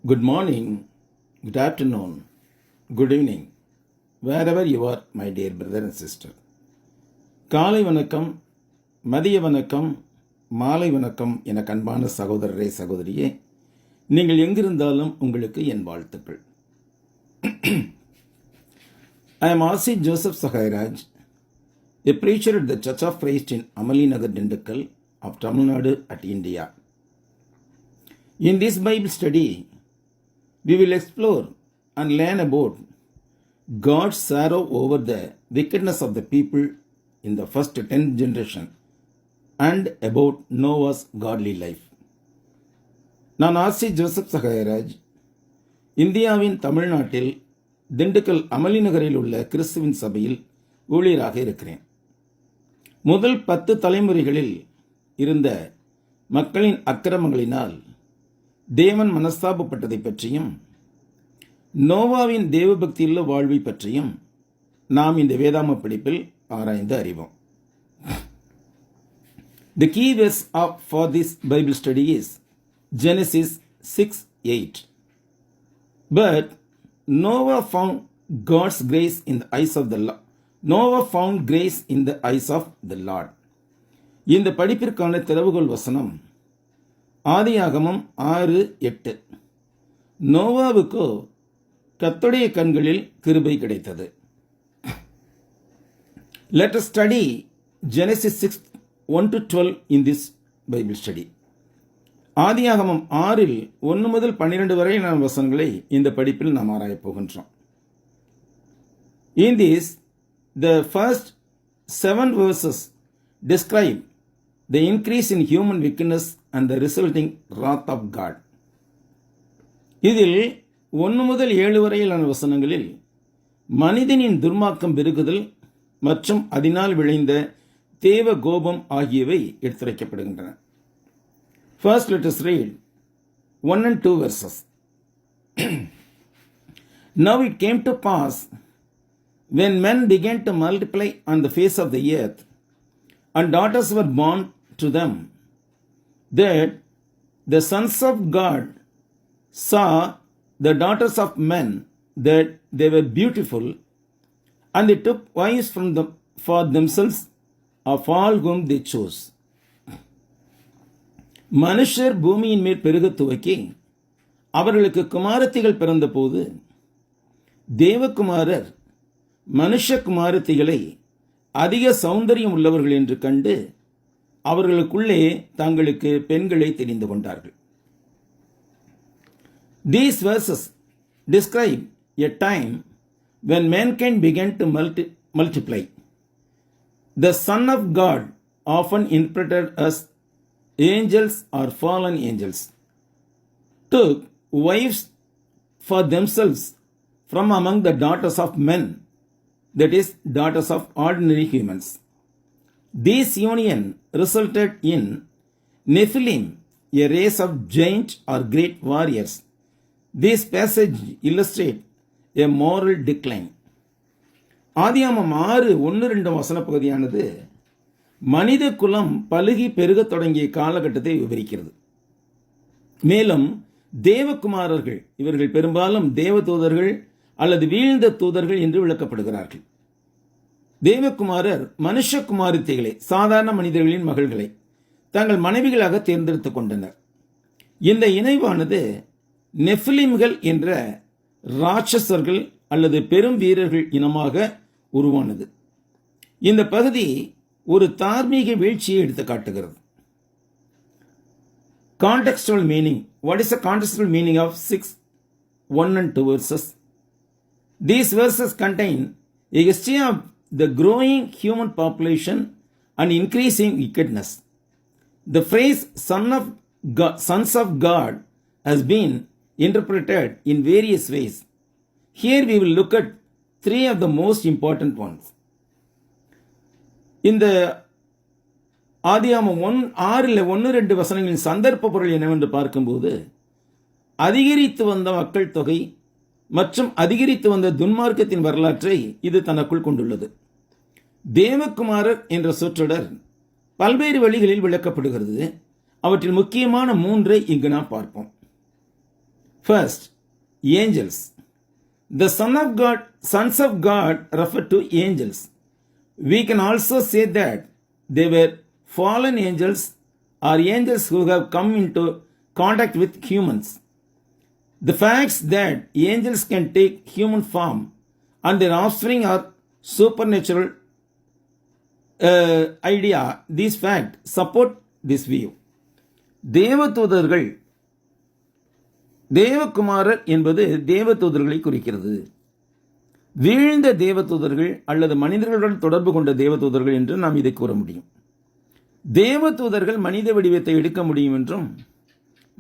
Good morning, good afternoon, good evening, wherever you are, my dear brother and sister. காலை வணக்கம், மதிய வணக்கம், மாலை வணக்கம் என கண்பான சகோதரரே சகோதரியே, நீங்கள் எங்கிருந்தாலும் உங்களுக்கு என் வாழ்த்துக்கள். I am R.C. Joseph Sahairaj, a preacher at the Church of Christ in Amali Nagar, Dindikkal of Tamil Nadu at India. In this Bible study, we will explore and learn about God's sorrow over the wickedness of the people in the first 10th generation and about Noah's godly life. நான் RC Joseph Sahayaraj, இந்தியாவின் தமிழ்நாட்டில் திண்டுக்கல் அமளி நகரில் உள்ள கிறிஸ்துவின் சபையில் ஊழியராக இருக்கிறேன். முதல் 10 தலைமுறைகளில் இருந்த மக்களின் அக்கிரமங்களினால் தேவன் மனஸ்தாபப்பட்டதை பற்றியும் நோவாவின் தேவபக்தியுள்ள வாழ்வை பற்றியும் நாம் இந்த வேதாம படிப்பில் ஆராய்ந்து அறிவோம். The key verse for this Bible study is Genesis 6:8. But Noah found God's grace in the eyes of the Lord. Noah found grace in the eyes of the Lord. இந்த படிப்பிற்கான திறவுகோல் வசனம் ஆதியாகமம் 6:8. நோவாவுக்கோ கர்த்தருடைய கண்களில் கிருபை கிடைத்தது. Let us study Genesis 6:1-12 in this Bible study. ஆதியாகமம் 6:1 முதல் 12 வரையிலான வசனங்களை இந்த படிப்பில் நாம் ஆராயப் போகின்றோம். In this, the first 7 verses describe the increase in human wickedness and the resulting wrath of God. இதில் 1 முதல் 7 வரையிலான வசனங்களில் மனிதனின் துர்மார்க்கம் பெருகுதல் மற்றும் அதனால் விளைந்த தேவ கோபம் ஆகியவை எடுத்துரைக்கப்படுகின்றன. First, let us read 1 and 2 verses. Now it came to pass, when men began to multiply on the face of the earth, and daughters were born to them, that the sons of God saw the daughters of men, that they were beautiful, and they took wives for themselves of all whom they chose. மனுஷர் பூமியின் மேல் பெருக துவக்கி அவர்களுக்கு குமாரத்திகள் பிறந்தபோது தேவகுமாரர் மனுஷ குமாரத்திகளை அதிக சௌந்தரியம் உள்ளவர்கள் என்று கண்டு அவர்களுக்குள்ளே தங்களுக்கு பெண்களை தெரிந்து கொண்டார்கள். These verses describe a time when mankind began to multiply. The Son of God, often interpreted as angels or fallen angels, took wives for themselves from among the daughters of men, that is, daughters of ordinary humans. This union resulted in Nephilim, a race of giant or great warriors. This passage illustrates a moral decline. ஆதியாகமம் 6:1-2 வசன பகுதியானது மனித குலம் பலுகி பெருக தொடங்கிய காலகட்டத்தை விவரிக்கிறது. மேலும் தேவகுமாரர்கள், இவர்கள் பெரும்பாலும் தேவதூதர்கள் அல்லது வீழ்ந்த தூதர்கள் என்று விளக்கப்படுகிறார்கள். தேவகுமாரர் மனுஷ குமாரத்திகளை, சாதாரண மனிதர்களின் மகள்களை தங்கள் மனைவிகளாக தேர்ந்தெடுத்துக் கொண்டனர். இந்த இணைவானது நெஃபிலிம்கள் என்ற ராட்சசர்கள் அல்லது பெரும் வீரர்கள் இனமாக உருவானது. இந்த பகுதி ஒரு தார்மீக வீழ்ச்சியை எடுத்து காட்டுகிறது. Contextual meaning. What is the contextual meaning of 6:1 and 2 verses? These verses contain a history of the growing human population and increasing wickedness. The phrase sons of God has been interpreted in various ways. Here we will look at 3 of the most important ones. இந்த ஆதியாகமம் 6:1-2 வசனங்களின் சந்தர்ப்ப பொருள் என்னவென்று பார்க்கும்போது, அதிகரித்து வந்த மக்கள் தொகை மற்றும் அதிகரித்து வந்த துன்மார்க்கத்தின் வரலாற்றை இது தனக்குள் கொண்டுள்ளது. தேவகுமாரர் என்ற சொற்றொடர் பல்வேறு வழிகளில் விளக்கப்படுகிறது. அவற்றில் முக்கியமான 3 இங்கு நாம் பார்ப்போம். First, angels. The sons of God refer to angels. We can also say that they were fallen angels or angels who have come into contact with humans. The facts that angels can take human form and their offspring are supernatural idea. These facts support this view. தேவதூதர்கள், தேவகுமாரர் என்பது தேவதூதர்களை குறிக்கிறது. வீழ்ந்த தேவதூதர்கள் அல்லது மனிதர்களுடன் தொடர்பு கொண்ட தேவதூதர்கள் என்று நாம் இதை கூற முடியும். தேவதூதர்கள் மனித வடிவத்தை எடுக்க முடியும் என்றும்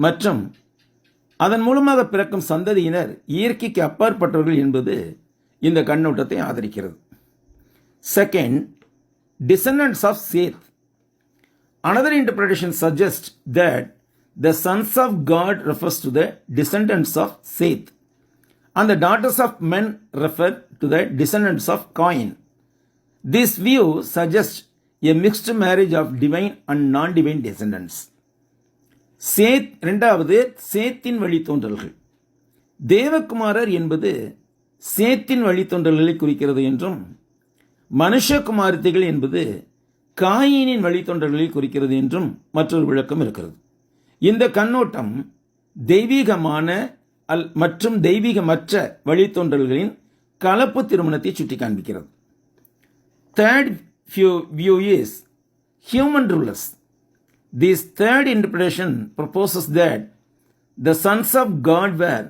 மற்றும் அதன் மூலமாக பிறக்கும் சந்ததியினர் இயற்கைக்கு அப்பாற்பட்டவர்கள் என்பது இந்த கண்ணோட்டத்தை ஆதரிக்கிறது. Second, descendants of Seth. Another interpretation suggests that the sons of God refers to the descendants of Seth, and the daughters of men refer to the descendants of Cain. This view suggests a mixed marriage of divine and non-divine descendants. இரண்டாவது, சேத்தின் வழித்தோன்றல்கள். தேவகுமாரர் என்பது சேத்தின் வழித்தோன்றல்களை குறிக்கிறது என்றும் மனுஷகுமாரத்திகள் என்பது காயினின் வழித்தோன்றல்களை குறிக்கிறது என்றும் மற்றொரு விளக்கம் இருக்கிறது. இந்த கண்ணோட்டம் தெய்வீகமான மற்றும் தெய்வீகமற்ற வழித்தோன்றல்களின் கலப்பு திருமணத்தை சுட்டி காண்பிக்கிறது. Third view is human rulers. This third interpretation proposes that the sons of God were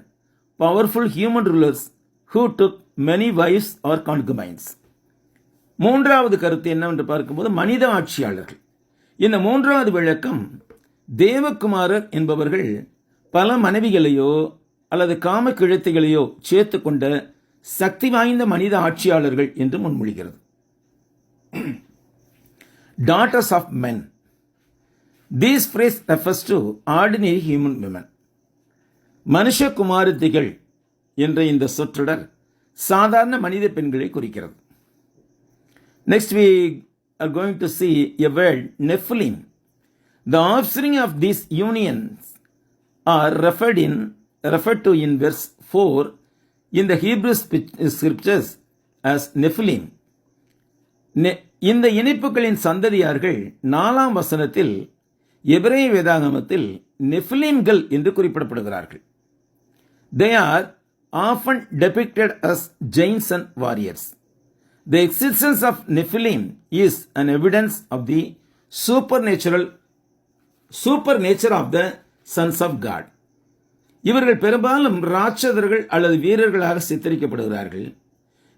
powerful human rulers who took many wives or concubines. மூன்றாவது கருத்து என்னவென்று பார்க்கும்போது மனித ஆட்சியாளர்கள். இந்த மூன்றாவது விளக்கம் தேவகுமாரர் என்பவர்கள் பல மனைவிகளையோ அல்லது காம கிழத்திகளையோ சேர்த்து கொண்ட சக்தி வாய்ந்த மனித ஆட்சியாளர்கள் என்று முன்மொழிகிறது. Daughters of men. This phrase refers to ordinary human women. மனுஷ குமாரத்திகள் என்ற இந்த சொற்றொடர் சாதாரண மனித பெண்களை குறிக்கிறது. Next we are going to see a word Nephilim. The offspring of these unions are referred to in verse 4 in the Hebrew scriptures as Nephilim. இந்த இணைப்புகளின் சந்ததியார்கள் 4ஆம் வசனத்தில் எபிரேய வேதாகமத்தில் நெஃபிலிம்கள் என்று குறிப்பிடப்படுகிறார்கள். They are often depicted as giants and warriors. The existence of Nephilim is an evidence of the supernature of the sons of God. இவர்கள் பெரும்பாலும் ராட்சதர்கள் அல்லது வீரர்களாக சித்தரிக்கப்படுகிறார்கள்.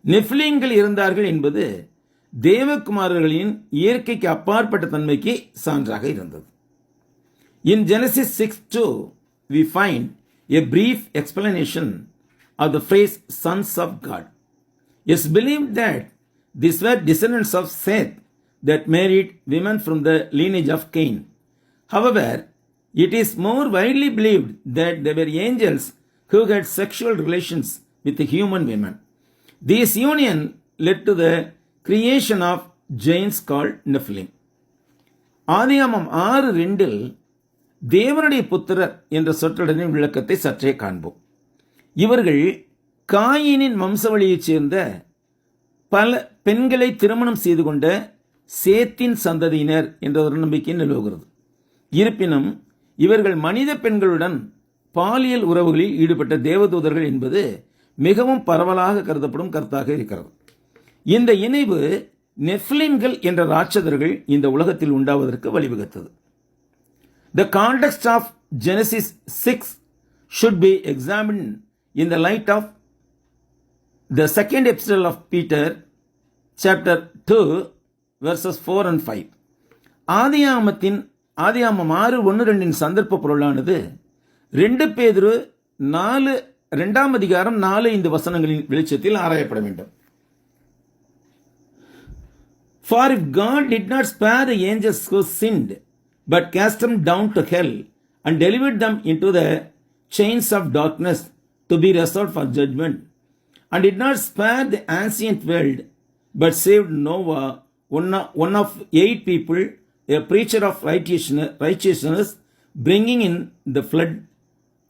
நெஃபிலிம்கள் இருந்தார்கள் என்பது தேவகுமாரர்களின் இயற்கைக்கு அப்பாற்பட்ட தன்மைக்கு சான்றாக இருந்தது. In Genesis 6:2, we find a brief explanation of the phrase sons of God. It's believed that these were descendants of Seth that married women from the lineage of Cain. However, it is more widely believed that they were angels who had sexual relations with human women. This union led to the creation of giants called Nephilim. ஆதியாகமம் 6:2 தேவனுடைய புத்திரர் என்ற சொற்றொடரின் விளக்கத்தை சற்றே காண்போம். இவர்கள் காயினின் வம்சவழியைச் சேர்ந்த பல பெண்களை திருமணம் செய்து கொண்ட சேத்தின் சந்ததியினர் என்ற ஒரு நம்பிக்கை நிலவுகிறது. இருப்பினும் இவர்கள் மனித பெண்களுடன் பாலியல் உறவுகளில் ஈடுபட்ட தேவதூதர்கள் என்பது மிகவும் பரவலாக கருதப்படும் கருத்தாக இருக்கிறது. இந்த இணைவு நெஃபிலிம்கள் என்ற ராட்சதர்கள் இந்த உலகத்தில் உண்டாவதற்கு வழிவகுத்தது. The context of Genesis 6 should be examined in the light of the second epistle of Peter, chapter 2, verses 4 and 5. ஆதியாகமம் 6:1-2 சந்தர்ப்ப பொருளானது 2 பேதுரு 2ஆம் அதிகாரம் 4-5 வசனங்களின் வெளிச்சத்தில் ஆராயப்பட வேண்டும். For if God did not spare the angels who sinned, but cast them down to hell and delivered them into the chains of darkness to be reserved for judgment, and did not spare the ancient world, but saved Noah, one of 8 people, a preacher of righteousness, bringing in the flood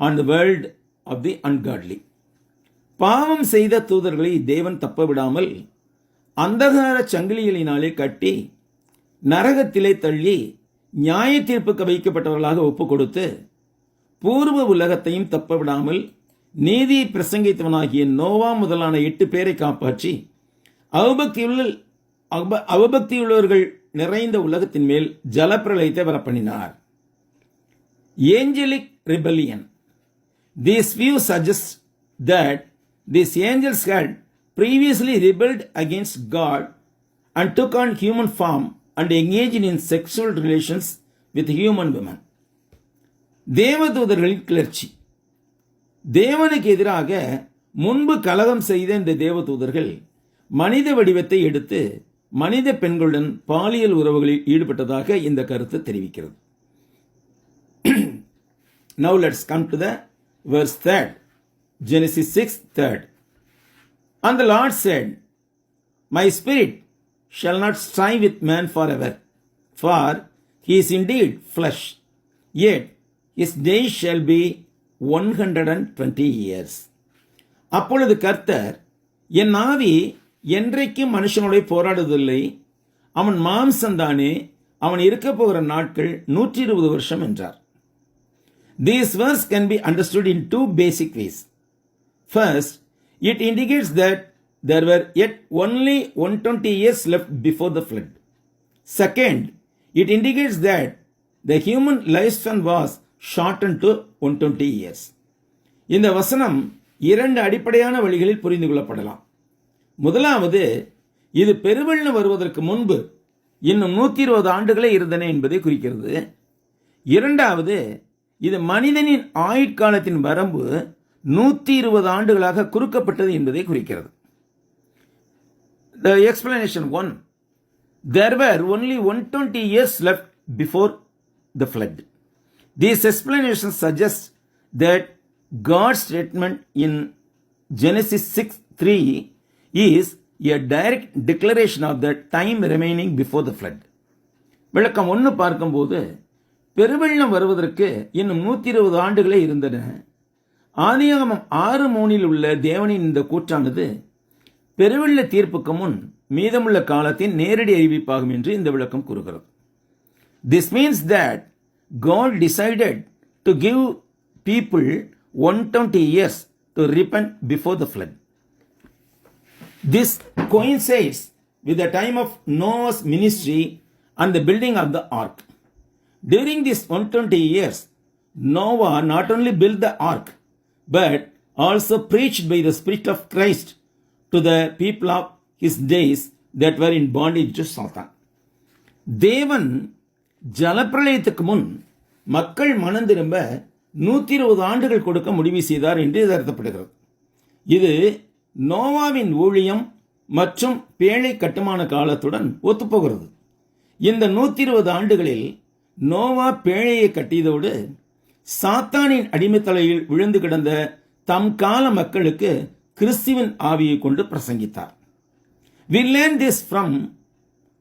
on the world of the ungodly. பாவம் செய்த தூதர்களை தேவன் தப்ப விடாமல் அந்தகார சங்கிலிகளினாலே கட்டி நரகத்திலே தள்ளி நியாய தீர்ப்புக்கு வைக்கப்பட்டவர்களாக ஒப்புக் கொடுத்து பூர்வ உலகத்தையும் தப்ப விடாமல் நீதியை பிரசங்கித்தவனாகிய நோவா முதலான 8 பேரை காப்பாற்றி அவபக்தியுள்ளவர்கள் நிறைந்த உலகத்தின் மேல் ஜலப்பிரளயத்தை வரப்பண்ணினார். Angelic rebellion. This view suggests that these angels had previously rebelled against God and took on human form and engaged in sexual relations with human women. தேவதூதர்களின் கிளர்ச்சி. தேவனுக்கு எதிராக முன்பு கலகம் செய்த இந்த தேவதூதர்கள் மனித வடிவத்தை எடுத்து மனித பெண்களுடன் பாலியல் உறவுகளில் ஈடுபட்டதாக இந்த கருத்து தெரிவிக்கிறது. Now let's come to the verse 3. Genesis 6:3. And the Lord said, My spirit shall not strive with man forever, for he is indeed flesh, yet his days shall be 120 years. அப்பொழுது கர்த்தர், என் ஆவி என்றைக்கும் மனுஷனோட போராடுவதில்லை, அவன் மாம்சந்தானே, அவன் இருக்க போகிற நாட்கள் 120 வருஷம் என்றார். This verse can be understood in 2 basic ways. First, it indicates that there were yet only 120 years left before the flood. Second, it indicates that the human lifespan was shortened to 120 years. இந்த வசனம் 2 அடிப்படையான வழிகளில் புரிந்து கொள்ளப்படலாம். முதலாவது, இது பெருவெள்ளம் வருவதற்கு முன்பு இன்னும் 120 ஆண்டுகளே இருந்தன என்பதை குறிக்கிறது. இரண்டாவது, இது மனிதனின் ஆயுட்காலத்தின் வரம்பு 120 ஆண்டுகளாக குறுக்கப்பட்டது என்பதை குறிக்கிறது. The explanation 1. There were only 120 years left before the flood. This explanation suggests that God's statement in Genesis 6:3 is a direct declaration of the time remaining before the flood. விளக்கம் 1 பார்க்கும்போது, பெருவெள்ளம் வருவதற்கு இன்னும் 120 ஆண்டுகளே இருந்தன. ஆதியாகமம் 6:3 உள்ள தேவனின் இந்த கூற்றானது பெருவெள்ள தீர்ப்புக்கு முன் மீதமுள்ள காலத்தின் நேரடி அறிவிப்பாகும் என்று இந்த விளக்கம் கூறுகிறது. This means that God decided to give people 120 years to repent before the flood. This coincides with the time of Noah's ministry and the building of the ark. During these 120 years, Noah not only built the ark, but also preached by the Spirit of Christ to the people of his days that were in bondage to Satan. தேவன் ஜலப்பிரளயத்துக்கு முன் மக்கள் மனம் திரும்ப 120 ஆண்டுகள் கொடுக்க முடிவு செய்தார் என்று எதிர்பார்க்கப்படுகிறது. இது நோவாவின் ஊழியம் மற்றும் பேழை கட்டுமான காலத்துடன் ஒத்துப்போகிறது. இந்த 120 ஆண்டுகளில் நோவா பேழையை கட்டியதோடு சாத்தானின் அடிமைத்தலையில் விழுந்து கிடந்த தம் கால மக்களுக்கு கிறிஸ்துவின் ஆவியை கொண்டு பிரசங்கித்தார். We learn this from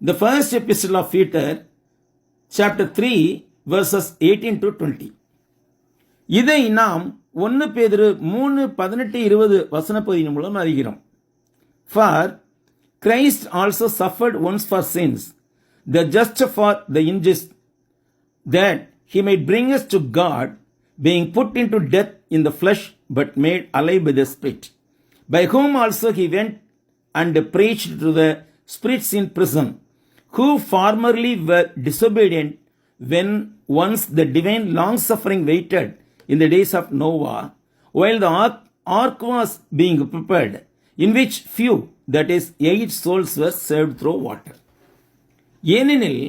the first epistle of Peter, chapter 3, verses 18 to 20. இதை நாம் 1 பேதுரு 3:18-20 வசனப்பகுதியின் மூலம் அறிகிறோம். For Christ also suffered once for sins, the just for the unjust, that he might bring us to God, being put into death in the flesh, but made alive by the Spirit, by whom also he went and preached to the spirits in prison, who formerly were disobedient, when once the divine long-suffering waited in the days of Noah, while the ark was being prepared, in which few, that is 8 souls, were saved through water. ஏனெனில்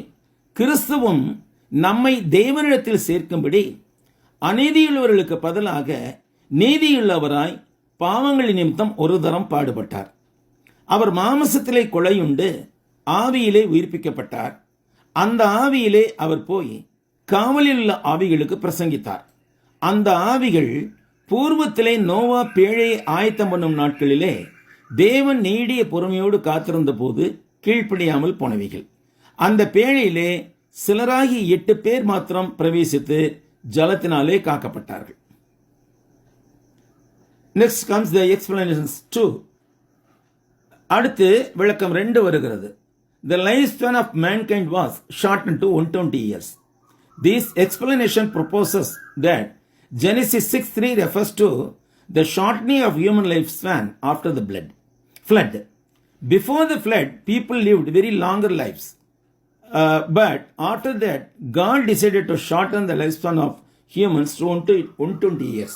கிறிஸ்துவும் நம்மை தேவனிடத்தில் சேர்க்கும்படி அநீதியுள்ளவர்களுக்கு பதிலாக நீதியுள்ளவராய் பாவங்களின் நிமித்தம் ஒரு தரம் பாடுபட்டார். அவர் மாம்சத்திலே கொலையுண்டு ஆவியிலே உயிர்ப்பிக்கப்பட்டார். அந்த ஆவியிலே அவர் போய் காவலில் உள்ள ஆவிகளுக்கு பிரசங்கித்தார். அந்த ஆவிகள் பூர்வத்திலே நோவா பேழையை ஆயத்தம் பண்ணும் நாட்களிலே தேவன் நீடிய பொறுமையோடு காத்திருந்த போது கீழ்ப்படியாமல் போனவைகள். அந்த பேழையிலே சிலராகி 8 பேர் மாத்திரம் பிரவேசித்து ஜலத்தினாலே காக்கப்பட்டார்கள். Next comes the explanations 2. அடுத்து விளக்கம் 2 வருகிறது. The lifespan of mankind was shortened to 120 years. This explanation proposes that Genesis 6:3 refers to the shortening of human lifespan after the flood. Before the flood, people lived very longer lives. But after that, God decided to shorten the lifespan of humans to 120 years.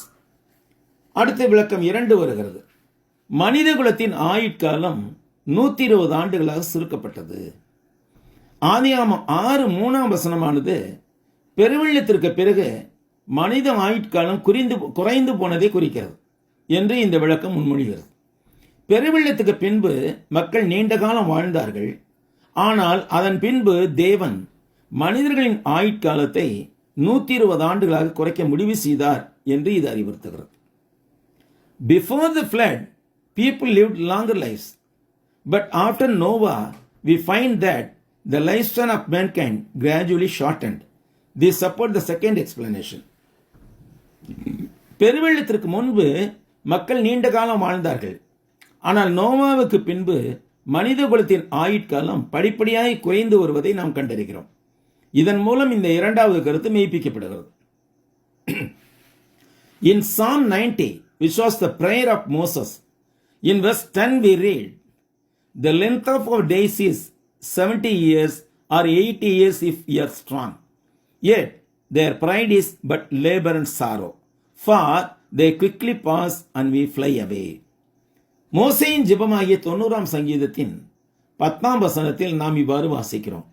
அடுத்த விளக்கம் 2 வருகிறது. மனித குலத்தின் ஆயுட்காலம் 120 ஆண்டுகளாக சுருக்கப்பட்டது. ஆதியாகமம் 6:3 பெருவெள்ளத்திற்கு பிறகு மனித ஆயுட்காலம் குறைந்து போனதை குறிக்கிறது என்று இந்த விளக்கம் முன்மொழிகிறது. பெருவெள்ளத்துக்கு பின்பு மக்கள் நீண்ட காலம் வாழ்ந்தார்கள். ஆனால் அதன் பின்பு தேவன் மனிதர்களின் ஆயுட்காலத்தை 120 ஆண்டுகளாக குறைக்க முடிவு செய்தார் என்று இது அறிவுறுத்துகிறது. Before the flood, people lived longer lives. But after Noah, we find that the lifespan of mankind gradually shortened. This supports the second explanation. பெருவெள்ளத்திற்கு முன்பு மக்கள் நீண்ட காலம் வாழ்ந்தார்கள். ஆனால் நோவாவுக்கு பின்பு மனித குலத்தின் ஆயுட்காலம் படிப்படியாக குறைந்து வருவதை நாம் கண்டறிகிறோம். இதன் மூலம் இந்த இரண்டாவது கருத்து மெய்ப்பிக்கப்படுகிறது. In Psalm 90, which was the prayer of Moses, in verse 10 we read, the length of our days is 70 years or 80 years if we are strong. Yet their pride is but labor and sorrow, for they quickly pass and we fly away. மோசேயின் ஜெபமாகிய 90ஆம் சங்கீதத்தின் 10ஆம் வசனத்தில் நாம் இவ்வாறு வாசிக்கிறோம்.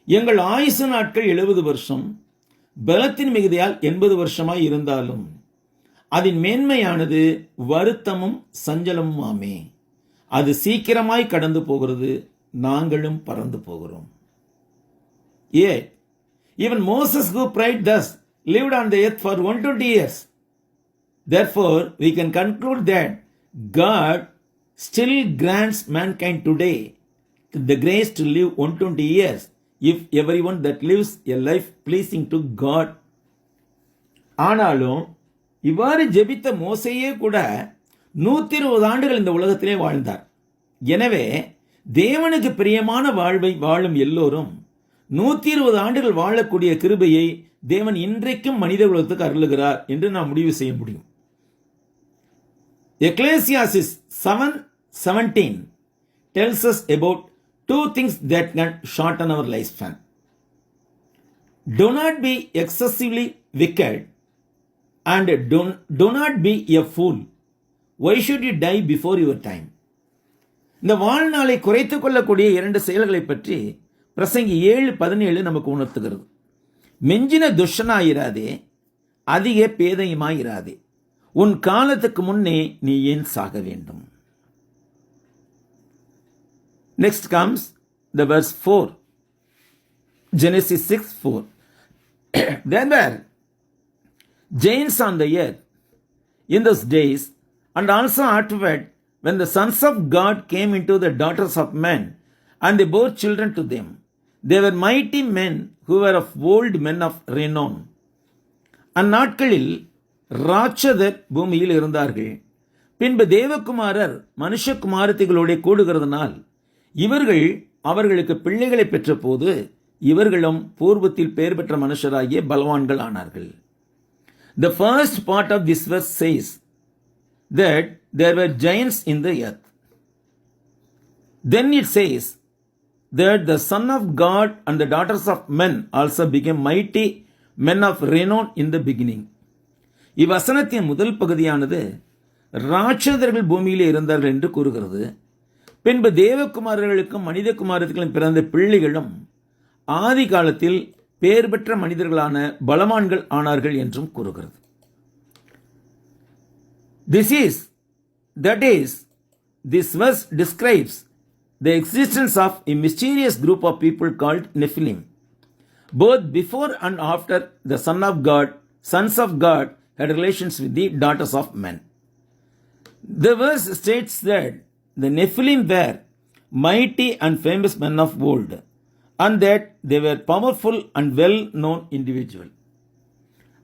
எங்கள் ஆயுசு நாட்கள் 70 வருஷம், பலத்தின் மிகுதியால் 80 வருஷமாய் இருந்தாலும் அதன் மேன்மையானது வருத்தமும் சஞ்சலமும் ஆமே. அது சீக்கிரமாய் கடந்து போகிறது, நாங்களும் பறந்து போகிறோம். Yet, even Moses who prayed thus lived on the earth for 120 years. Therefore, we can conclude that God still grants mankind today the grace to live 120 years if everyone that lives a life pleasing to God. ஆனாலும் இவ்வாறு ஜெபித்த மோசேயே கூட 120 ஆண்டுகள் இந்த உலகத்திலே வாழ்ந்தார். எனவே தேவனுக்கு பிரியமான வாழ்வை வாழும் எல்லோரும் 120 ஆண்டுகள் வாழக்கூடிய கிருபையை தேவன் இன்றைக்கும் மனித குலத்துக்கு அருளுகிறார் என்று நாம் முடிவு செய்ய முடியும். Ecclesiastes 7:17 tells us about two things that can shorten our lifespan. Do not be excessively wicked and do not be a fool. Why should you die before your time? இந்த வாழ்நாளை குறைத்துக் கொள்ளக்கூடிய 2 செயல்களை பற்றி பிரசங்கி 7:17 நமக்கு உணர்த்துகிறது. மெஞ்சின துஷ்டனாயிராதே, அதிக பேதையுமாயிராதே, உன் காலத்துக்கு முன்னே நீ ஏன் சாக வேண்டும்? Next comes the verse 4. Genesis 6:4. There were giants on the earth in those days, and also afterward, when the sons of God came into the daughters of men, and they bore children to them. They were mighty men who were of old men of renown. அந்நாட்களில் ராட்சதர் பூமியில் இருந்தார்கள். பின்பு தேவகுமாரர் மனுஷகுமாரத்திகளோட கூடுகிறதுனால் இவர்கள் அவர்களுக்கு பிள்ளைகளை பெற்ற போது இவர்களும் பூர்வத்தில் பெயர் பெற்ற மனுஷராகிய பலவான்கள் ஆனார்கள். The first part of this verse says that there were giants in the earth. Then it says that the son of God and the daughters of men also became mighty men of renown in the beginning. இவ்வசனத்தின் முதல் பகுதியானது ராட்சதர்கள் பூமியிலே இருந்தார்கள் என்று கூறுகிறது. பின்பு தேவகுமாரர்களுக்கும் மனித குமாரர்களுக்கும் பிறந்த பிள்ளைகளும் ஆதி காலத்தில் பெயர் பெற்ற மனிதர்களான பலவான்கள் ஆனார்கள் என்றும் கூறுகிறது. This verse describes the existence of a mysterious group of people called Nephilim, both before and after the sons of God had relations with the daughters of men. The verse states that the Nephilim were mighty and famous men of old, and that they were powerful and well-known individuals.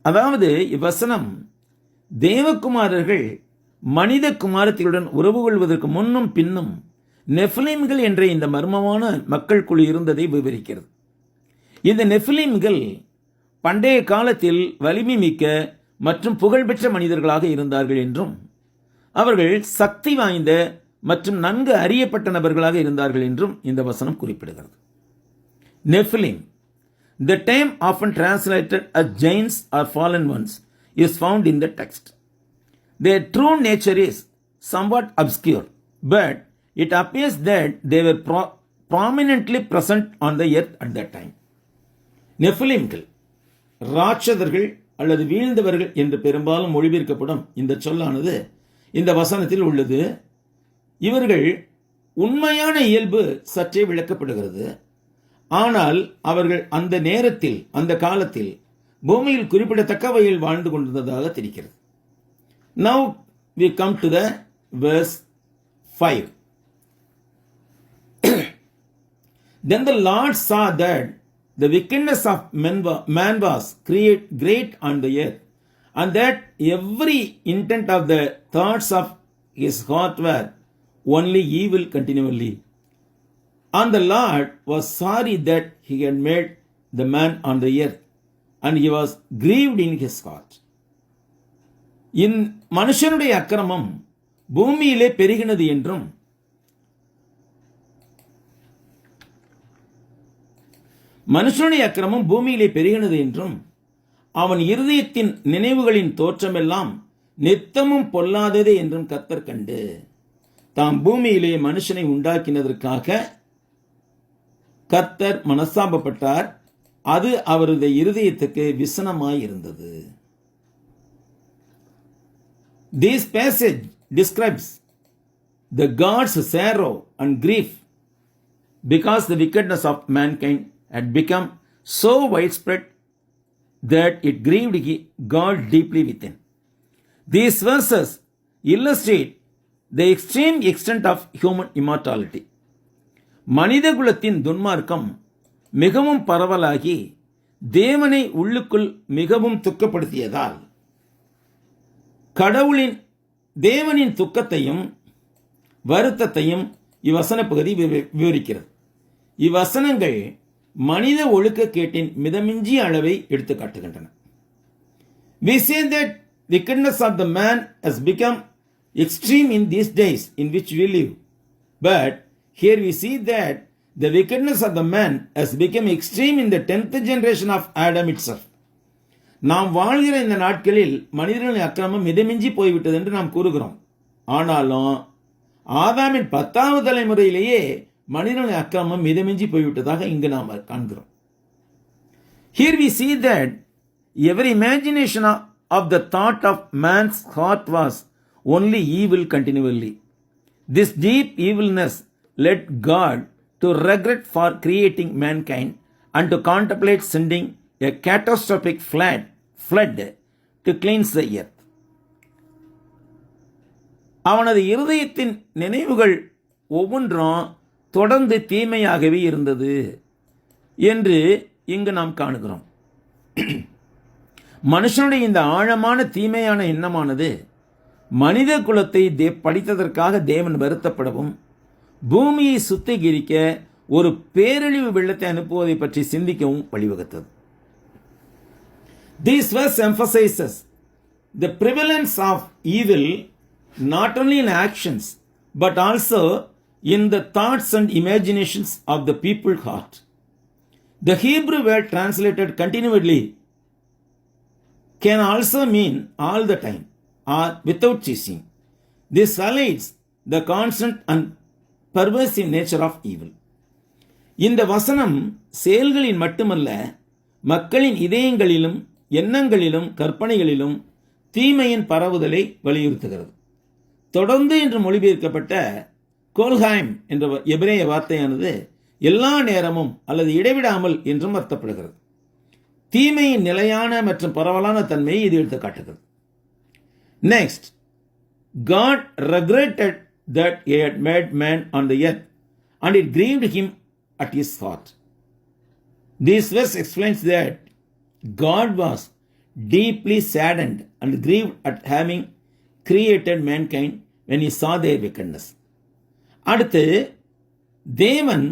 அதாவது இவ்வசனம் தேவகுமாரர்கள் மனித குமாரத்தியுடன் உறவு கொள்வதற்கு முன்னும் பின்னும் நெஃபிலிம்கள் என்ற இந்த மர்மமான மக்கள் குழு இருந்ததை விவரிக்கிறது. இந்த நெஃபிலிம்கள் பண்டைய காலத்தில் வலிமை மிக்க மற்றும் புகழ்பெற்ற மனிதர்களாக இருந்தார்கள் என்றும் அவர்கள் சக்தி வாய்ந்த மற்றும் நன்கு அறியப்பட்ட நபர்களாக இருந்தார்கள் என்றும் இந்த வசனம் குறிப்பிடுகிறது. நெஃபிலிம், the term often translated as giants or fallen ones, is found in the text. Their true nature is somewhat obscure, but it appears that they were prominently present on the earth at that time. நெஃபிலிம்கள் ராட்சதர்கள் அல்லது வீழ்ந்தவர்கள் என்று பெரும்பாலும் மொழிபெயர்க்கப்படும் இந்த சொல்லானது இந்த வசனத்தில் உள்ளது. இவர்கள் உண்மையான இயல்பு சற்றே விளக்கப்படுகிறது. ஆனால் அவர்கள் அந்த நேரத்தில், அந்த காலத்தில் பூமியில் குறிப்பிடத்தக்க வகையில் வாழ்ந்து கொண்டிருந்ததாக தெரிகிறது. Now we come to the verse 5. Then the Lord saw that the wickedness of man was great on the earth, and that every intent of the thoughts of his heart were only evil continually. And the Lord was sorry that he had made the man on the earth, and he was grieved in his heart. மனுஷனுடைய அக்கிரமம் பூமியிலே பெருகினது என்றும் அவன் இருதயத்தின் நினைவுகளின் தோற்றமெல்லாம் நித்தமும் பொல்லாததே என்றும் கர்த்தர் கண்டு தாம் பூமியிலே மனுஷனை உண்டாக்கினதற்காக கர்த்தர் மனஸ்தாபப்பட்டார். அது அவருடைய இருதயத்துக்கு விசனமாய் இருந்தது. This passage describes the God's sorrow and grief because the wickedness of mankind had become so widespread that it grieved God deeply within. These verses illustrate the extreme extent of human immortality. மனித குலத்தின் துன்மார்க்கம் மிகவும் பரவலாகி தேவனை உள்ளுக்குள் மிகவும் துக்கப்படுத்தியதால் தேவனின் துக்கத்தையும் வருத்தத்தையும் இவ்வசன பகுதி விவரிக்கிறது. இவ்வசனங்கள் மனித ஒழுக்கக்கேட்டின் மிதமிஞ்சிய அளவை எடுத்து காட்டுகின்றன. We say that wickedness of the man has become extreme in these days in which we live. But here we see that the wickedness of the man has become extreme in the 10th generation of Adam itself. நாம் வாழ்கிற இந்த நாட்களில் மனிதர்களின் அக்கிரமம் மிதமிஞ்சி போய்விட்டது என்று நாம் கூறுகிறோம். ஆனாலும் ஆதாமின் 10வது தலைமுறையிலேயே மனிதர்களின் அக்கிரமம் மிதமிஞ்சி போய்விட்டதாக இங்கு நாம் காண்கிறோம். Here we see that every imagination of the thought of man's heart was only evil continually. This deep evilness led God to regret for creating mankind and to contemplate sending a catastrophic flood to cleanse the earth. அவனது இருதயத்தின் நினைவுகள் ஒவ்வொன்றும் தொடர்ந்து தீமையாகவே இருந்தது என்று இங்கு நாம் காணுகிறோம். மனுஷனுடைய இந்த ஆழமான தீமையான எண்ணமானது மனித குலத்தை படித்ததற்காக தேவன் வருத்தப்படவும் பூமியை சுத்திகரிக்க ஒரு பேரழிவு வெள்ளத்தை அனுப்புவதை பற்றி சிந்திக்கவும் வழிவகுத்தது. This verse emphasizes the prevalence of evil not only in actions but also in the thoughts and imaginations of the people's heart. The Hebrew word translated continually can also mean all the time or without ceasing. This highlights the constant and pervasive nature of evil. இந்த வசனம் செயல்களில் மட்டுமல்ல, மக்களின் இதயங்களிலும் எண்ணங்களிலும் கற்பனைகளிலும் தீமையின் பரவுதலை வலியுறுத்துகிறது. தொடர்ந்து என்று மொழிபெயர்க்கப்பட்ட கோல்ஹைம் என்ற எபிரேய வார்த்தையானது எல்லா நேரமும் அல்லது இடைவிடாமல் என்றும் அர்த்தப்படுகிறது. தீமையின் நிலையான மற்றும் பரவலான தன்மையை இது எடுத்து காட்டுகிறது. Next, God regretted that he had made man on the earth and it grieved him at his heart. This verse explains that God was deeply saddened and grieved at having created mankind when he saw their wickedness. அடுத்து தேவன்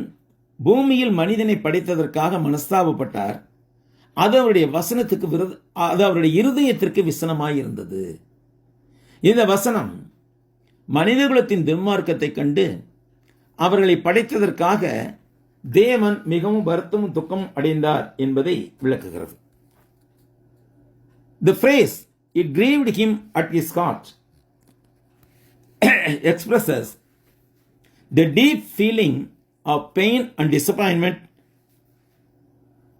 பூமியில் மனிதனை படைத்ததற்காக மனஸ்தாபப்பட்டார். அது அவருடைய வசனத்துக்கு அது அவருடைய இருதயத்திற்கு விசனமாயிருந்தது. இந்த வசனம் மனிதகுலத்தின் துன்மார்க்கத்தை கண்டு அவர்களை படைத்ததற்காக தேவன் மிகவும் வருத்தமும் துக்கம் அடைந்தார் என்பதை விளக்குகிறது. The phrase, "it grieved him at his heart," expresses the deep feeling of pain and disappointment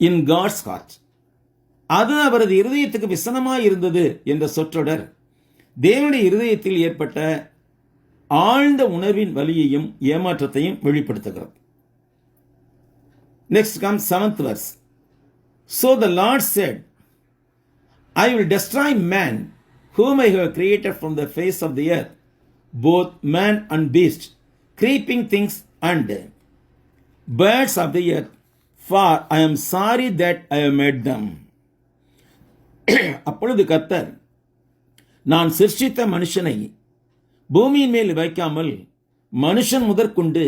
in God's heart. அது அவரது இருதயத்துக்கு விசனமாய் இருந்தது என்ற சொற்றொடர் தேவனுடைய இருதயத்தில் ஏற்பட்ட ஆழ்ந்த உணர்வின் வலியையும் ஏமாற்றத்தையும் வெளிப்படுத்துகிறது. Next comes 7th verse. So the Lord said, I will destroy man whom I have created from the face of the earth, both man and beast, creeping things and birds of the earth, for I am sorry that I have made them. அப்பொழுது கர்த்தர், நான் சிருஷ்டித்த மனுஷனை பூமியின் மேல் வைக்காமல் மனுஷன் முதற்கொண்டு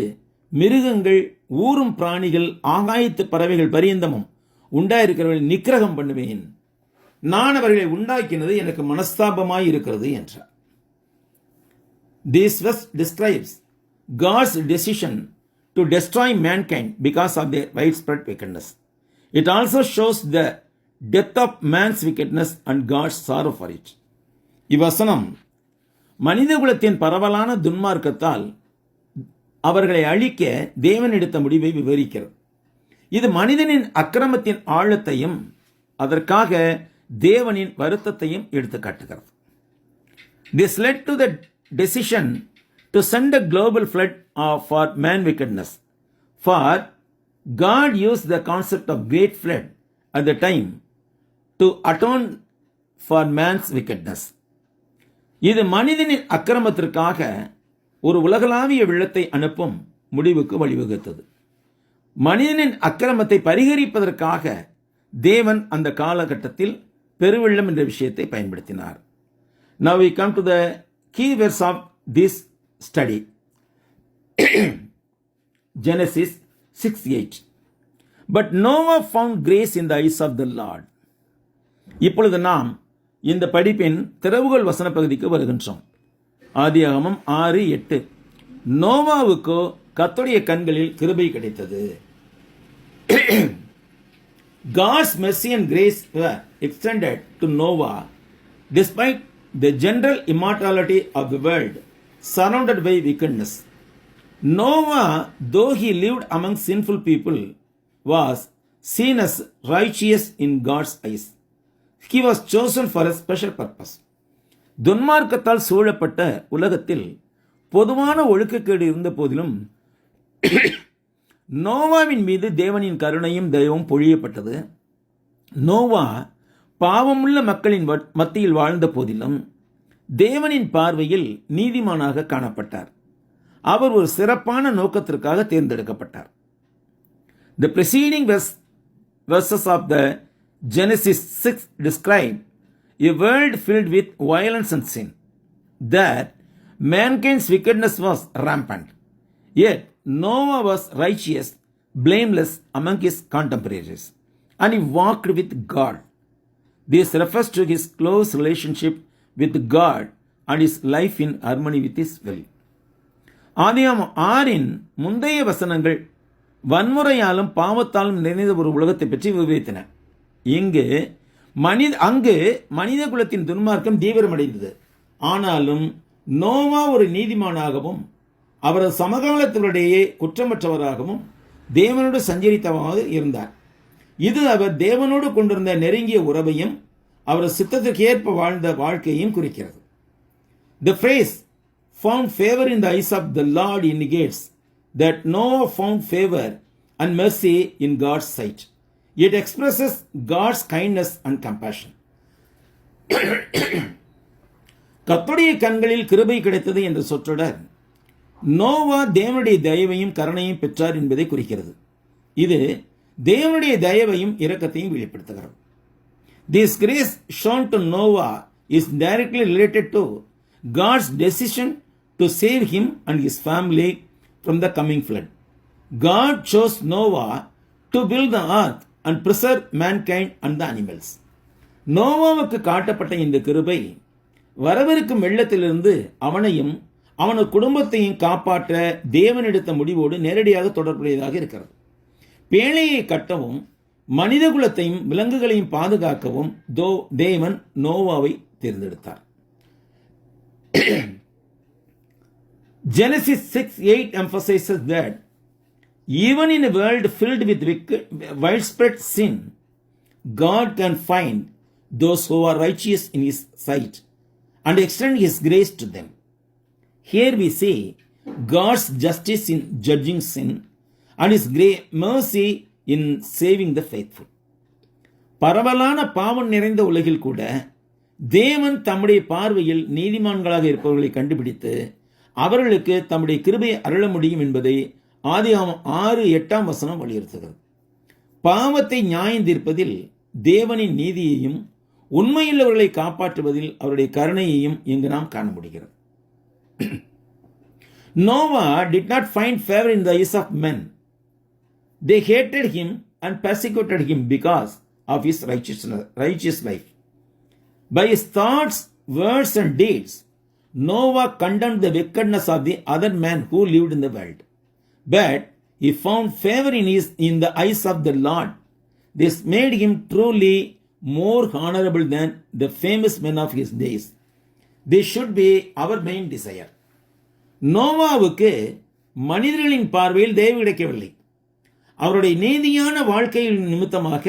மிருகங்கள், ஊரும் பிராணிகள், ஆகாயத்து பறவைகள் பரியந்தமும் உண்டாயிருக்கிறவர்களை நிக்கிரகம் பண்ணுவேன். நான் அவர்களை உண்டாக்கினது எனக்கு மனஸ்தாபமாய் இருக்கிறது என்றார். This verse describes God's decision to destroy mankind because of their widespread wickedness. It also shows the depth of man's wickedness and God's sorrow for it. இவ்வசனம் மனிதகுலத்தின் பரவலான துன்மார்க்கத்தால் அவர்களை அழிக்க தேவன் எடுத்த முடிவை விவரிக்கிறது. இது மனிதனின் அக்கிரமத்தின் ஆழத்தையும் அதற்காக தேவனின் வருத்தத்தையும் எடுத்து காட்டுகிறது. This led to the decision to send a global flood for man wickedness. For God used the concept of great flood at the time to atone for man's wickedness. இது மனிதனின் அக்கிரமத்திற்காக ஒரு உலகளாவிய வெள்ளத்தை அனுப்பும் முடிவுக்கு வழிவகுத்தது. மனிதனின் அக்கிரமத்தை பரிகரிப்பதற்காக தேவன் அந்த காலகட்டத்தில் பெருவெள்ளம் என்ற விஷயத்தை பயன்படுத்தினார். Now we come to the key verse of this study. Genesis 6:8. But Noah found grace in the eyes of the Lord. இப்பொழுது நாம் இந்த படிப்பின் திறவுகோல் வசன பகுதிக்கு வருகின்றோம். ஆதியாகமம் 6:8. நோவாவுக்கோ கர்த்தருடைய கண்களில் கிருபை கிடைத்தது. God's mercy and grace were extended to Noah despite the general immortality of the world surrounded by wickedness. Noah, though he lived among sinful people, was seen as righteous in God's eyes. He was chosen for a special purpose. துன்மார்க்கத்தால் சூழப்பட்ட உலகத்தில் பொதுவான ஒழுக்கக்கேடு இருந்த போதிலும் நோவாவின் மீது தேவனின் கருணையும் தயவும் பொழியப்பட்டது. நோவா பாவமுள்ள மக்களின் மத்தியில் வாழ்ந்த போதிலும் தேவனின் பார்வையில் நீதிமானாக காணப்பட்டார். அவர் ஒரு சிறப்பான நோக்கத்திற்காக தேர்ந்தெடுக்கப்பட்டார். The preceding verses of the Genesis 6 describe a world filled with violence and sin, that mankind's wickedness was rampant. Yet Noah was righteous, blameless among his contemporaries, and he walked with God. This refers to his close relationship with God and his life in harmony with his will. ஆதியாகமம் 6 முந்தைய வசனங்கள் வன்முறையாலும் பாவத்தாலும் நிறைந்த ஒரு உலகத்தை பற்றி விவரித்தன. அங்கு மனித குலத்தின் துன்மார்க்கம் தீவிரமடைந்தது. ஆனாலும் நோவா ஒரு நீதிமானாகவும் அவரது சமகாலத்தினுடையே குற்றமற்றவராகவும் தேவனோடு சஞ்சரித்தவராக இருந்தார். இது அவர் தேவனோடு கொண்டிருந்த நெருங்கிய உறவையும் அவரது சித்தத்திற்கு ஏற்ப வாழ்ந்த வாழ்க்கையையும் குறிக்கிறது. The phrase found favor in the eyes of the Lord indicates that Noah found favor and mercy in God's sight. It expresses God's kindness and compassion. கர்த்தருடைய கண்களில் கிருபை கிடைத்தது என்ற சொற்றொடர் நோவா தேவனுடைய தயவையும் கருணையும் பெற்றார் என்பதை குறிக்கிறது. இது தேவனுடைய தயவையும் இரக்கத்தையும் வெளிப்படுத்துகிறது. This grace shown to Noah is directly related to God's decision to save him and his family from the coming flood. God chose Noah to build the ark and preserve mankind and the animals. நோவாவுக்கு காட்டப்பட்ட இந்த கிருபை வரவிருக்கும் வெள்ளத்திலிருந்து அவனையும் அவனது குடும்பத்தையும் காப்பாற்ற தேவன் எடுத்த முடிவோடு நேரடியாக தொடர்புடையதாக இருக்கிறது. பேழையை கட்டவும் மனிதகுலத்தையும் விலங்குகளையும் பாதுகாக்கவும் தேவன் நோவாவை தேர்ந்தெடுத்தார். Genesis 6:8 emphasizes that even in a world filled with widespread sin, God can find those who are righteous in His sight and extend His grace to them. Here we see God's justice in judging sin and His mercy in saving the faithful. பரவலான பாவம் நிறைந்த உலகில் கூட தேவன் தம்முடைய பார்வையில் நீதிமான்களாக இருப்பவர்களை கண்டுபிடித்து அவர்களுக்கு தம்முடைய கிருபையை அருள முடியும் என்பதை ஆதியாகமம் 6:8 வலியுறுத்துகிறது. பாவத்தை நியாயம் தீர்ப்பதில் தேவனின் நீதியையும் உண்மையுள்ளவர்களை காப்பாற்றுவதில் அவருடைய கருணையையும் இங்கு நாம் காண முடிகிறது. Noah did not find favor in the eyes of men. They hated him and persecuted him because of his righteous life. By his thoughts, words and deeds, Noah condemned the wickedness of the other men who lived in the world. But he found favor in the eyes of the Lord. This made him truly more honorable than the famous men of his days. This should be our main desire. நோவாவுக்கு மனிதர்களின் பார்வையில் தயவு கிடைக்கவில்லை. அவருடைய நீதியான வாழ்க்கையின் நிமித்தமாக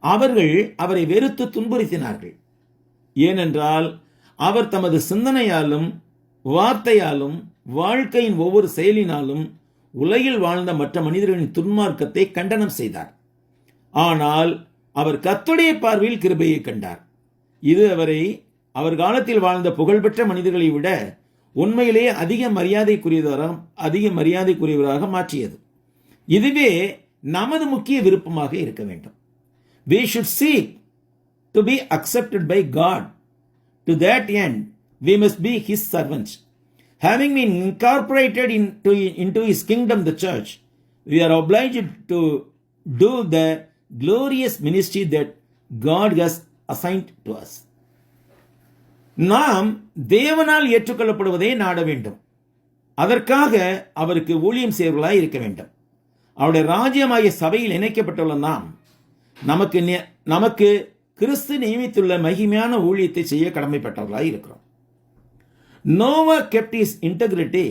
அவர்கள் அவரை வெறுத்து துன்புறுத்தினார்கள். ஏனென்றால் அவர் தமது சிந்தனையாலும் வார்த்தையாலும் வாழ்க்கையின் ஒவ்வொரு செயலினாலும் உலகில் வாழ்ந்த மற்ற மனிதர்களின் துன்மார்க்கத்தை கண்டனம் செய்தார். ஆனால் அவர் கர்த்தருடைய பார்வையில் கிருபையை கண்டார். இது அவரை அவர் காலத்தில் வாழ்ந்த புகழ்பெற்ற மனிதர்களை விட உண்மையிலேயே அதிக மரியாதைக்குரியவராக மாற்றியது. இதுவே நமது முக்கிய விருப்பமாக இருக்க வேண்டும். We should seek to be accepted by God. To that end, we must be His servants. Having been incorporated into His kingdom, the church, we are obliged to do the glorious ministry that God has assigned to us. நாம் தேவனால் ஏற்றுக்கொள்ளப்படுவதை நாட வேண்டும். அதற்காக அவருக்கு ஊழியம் செய்வர்களாய் இருக்க வேண்டும். அவருடைய ராஜ்யமாகிய சபையில் இணைக்கப்பட்டுள்ள நாம் நமக்கு கிறிஸ்து நியமித்துள்ள மகிமையான ஊழியத்தை செய்ய கடமைப்பட்டவர்களாய் இருக்கிறோம். Noah kept his integrity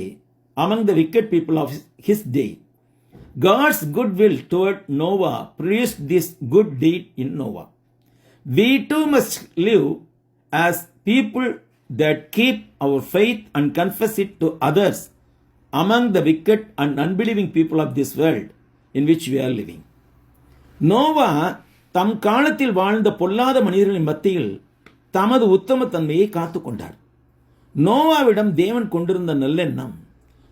among the wicked people of his day. God's goodwill toward Noah produced this good deed in Noah. We too must live as people that keep our faith and confess it to others among the wicked and unbelieving people of this world in which we are living. Noah தம் காலத்தில் வாழ்ந்த பொல்லாத மனிதர்களின் மத்தியில் தமது உத்தமத்தன்மையை காத்து கொண்டார். நோவாவிடம் தேவன் கொண்டிருந்த நல்லெண்ணம்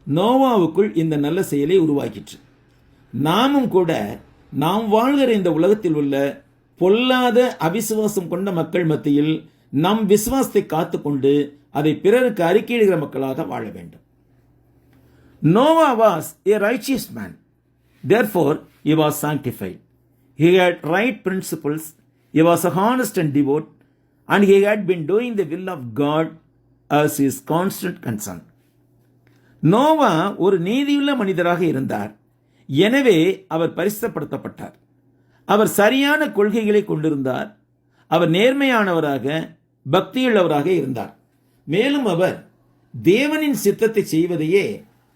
நோவாவுக்குள் இந்த நல்ல செயலை உருவாக்கிற்று. நாமும் கூட நாம் வாழ்கிற இந்த உலகத்தில் உள்ள பொல்லாத அவிசுவாசம் கொண்ட மக்கள் மத்தியில் நம் விசுவாசத்தை காத்துக்கொண்டு அதை பிறருக்கு அறிக்கையிடுகிற மக்களாக வாழ வேண்டும். Noah was a righteous man. Therefore, he was sanctified. He had right principles. He was honest and devout, and he had been doing the will of God as his constant concern. Noah ஒரு நீதியுள்ள மனிதராக இருந்தார். எனவே அவர் பரிசுத்தப்படுத்தப்பட்டார். அவர் சரியான கொள்கைகளை கொண்டிருந்தார். அவர் நேர்மையானவராக பக்தியுள்ளவராக இருந்தார். மேலும் அவர் தேவனின் சித்தத்தை செய்வதையே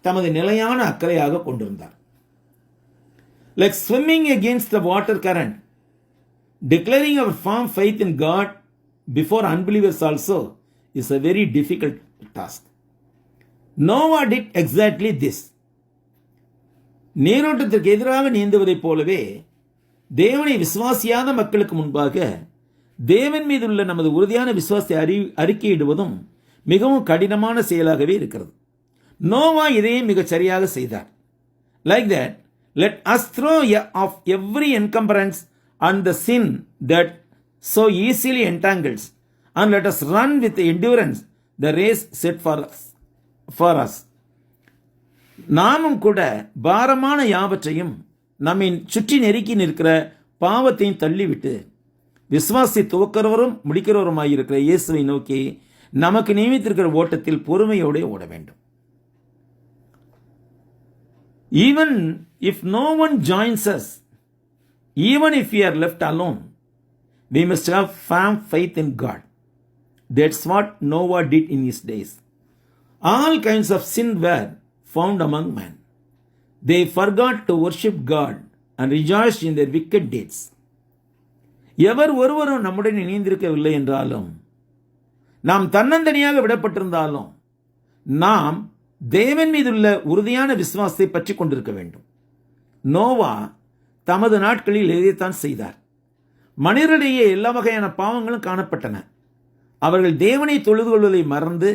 தமது நிலையான அக்கறையாக கொண்டிருந்தார். Like swimming against the water current, declaring our firm faith in God before unbelievers also is a very difficult task. Noah did exactly this. நீரோட்டத்திற்கு எதிராக நீந்துவதைப் போலவே தேவனை விசுவாசியாத மக்களுக்கு முன்பாக தேவன் மீதுள்ள நமது உறுதியான விசுவாசத்தை அறிக்கையிடுவதும் மிகவும் கடினமான செயலாகவே இருக்கிறது. நோவா இதையே மிகச் சரியாக செய்தார். Like that, let us throw off every encumbrance and the sin that so easily entangles, and let us run with endurance the race set for us. நாமும் கூட பாரமான யாவற்றையும் நம்மை சுற்றி நெருக்கி நிற்கிற பாவத்தையும் தள்ளிவிட்டு விசுவாசி துவக்கிறவரும் முடிக்கிறவருமாயிருக்கிற இயேசுவை நோக்கி நமக்கு நியமித்திருக்கிற ஓட்டத்தில் பொறுமையோடு ஓட வேண்டும். Even if no one joins us, even if we are left alone, we must have firm faith in God. That's what Noah did in his days. All kinds of sin were found among men. They forgot to worship God and rejoiced in their wicked deeds. எவர் ஒருவரும் நம்முடன் இணைந்திருக்கவில்லை என்றாலும், நாம் தன்னந்தனியாக விடப்பட்டிருந்தாலும், நாம் தேவன் மீதுள்ள உறுதியான விசுவாசத்தை பற்றி கொண்டிருக்க வேண்டும். நோவா தமது நாட்களில் இதைத்தான் செய்தார். மனிதரிடையே எல்லா வகையான பாவங்களும் காணப்பட்டன. அவர்கள் தேவனை தொழுது கொள்வதை மறந்து